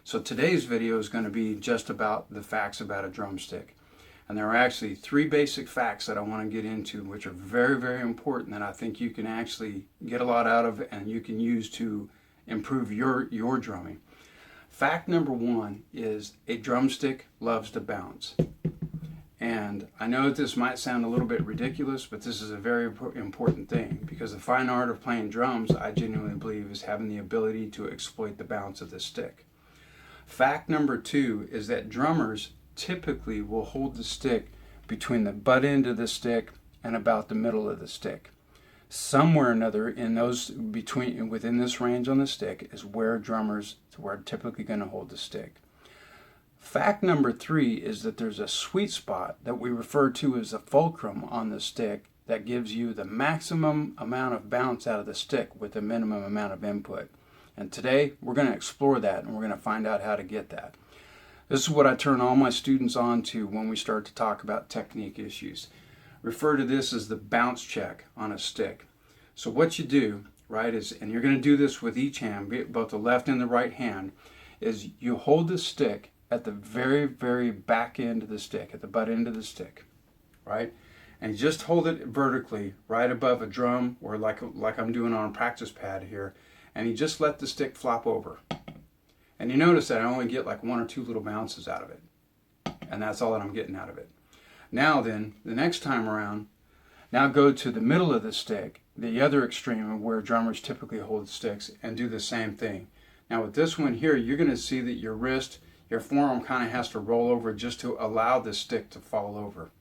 So today's video is going to be just about the facts about a drumstick. And there are actually 3 basic facts that I want to get into, which are very, very important, that I think you can actually get a lot out of and you can use to improve your drumming. Fact number 1 is a drumstick loves to bounce. And I know that this might sound a little bit ridiculous, but this is a very important thing, because the fine art of playing drums, I genuinely believe, is having the ability to exploit the bounce of the stick. Fact number 2 is that drummers typically will hold the stick between the butt end of the stick and about the middle of the stick. Somewhere or another in those within this range on the stick is where drummers are typically going to hold the stick. Fact number 3 is that there's a sweet spot that we refer to as a fulcrum on the stick that gives you the maximum amount of bounce out of the stick with the minimum amount of input. And today we're going to explore that, and we're going to find out how to get that. This is what I turn all my students on to when we start to talk about technique issues. Refer to this as the bounce check on a stick. So what you do, right, is, and you're going to do this with each hand, both the left and the right hand, is you hold the stick at the very, very back end of the stick, at the butt end of the stick, right? And you just hold it vertically right above a drum, or like I'm doing on a practice pad here, and you just let the stick flop over. And you notice that I only get like 1 or 2 little bounces out of it. And that's all that I'm getting out of it. Now then, the next time around, now go to the middle of the stick, the other extreme of where drummers typically hold sticks, and do the same thing. Now with this one here, you're going to see that your wrist, your forearm kind of has to roll over just to allow the stick to fall over.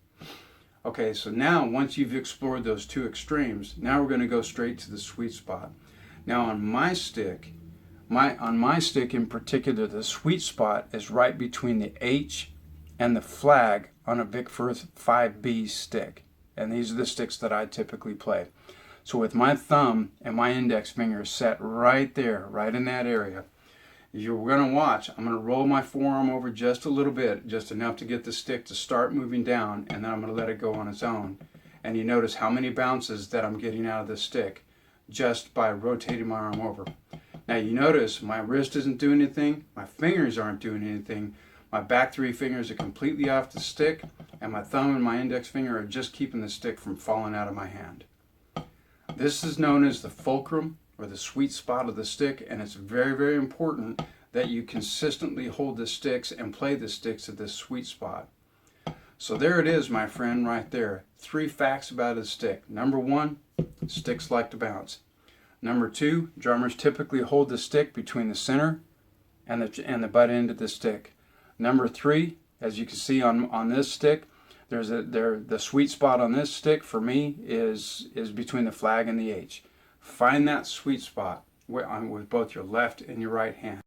Okay, so now once you've explored those 2 extremes, now we're going to go straight to the sweet spot. Now on my stick, in particular, the sweet spot is right between the H and the flag on a Vic Firth 5B stick. And these are the sticks that I typically play. So with my thumb and my index finger set right there, right in that area, you're going to watch, I'm going to roll my forearm over just a little bit, just enough to get the stick to start moving down, and then I'm going to let it go on its own. And you notice how many bounces that I'm getting out of the stick just by rotating my arm over. Now you notice my wrist isn't doing anything, my fingers aren't doing anything, my back 3 fingers are completely off the stick, and my thumb and my index finger are just keeping the stick from falling out of my hand. This is known as the fulcrum, or the sweet spot of the stick, and it's very, very important that you consistently hold the sticks and play the sticks at this sweet spot. So there it is, my friend, right there. 3 facts about a stick. Number 1, sticks like to bounce. Number 2, drummers typically hold the stick between the center and the butt end of the stick. Number 3, as you can see on this stick, the sweet spot on this stick for me is between the flag and the H. Find that sweet spot with both your left and your right hand.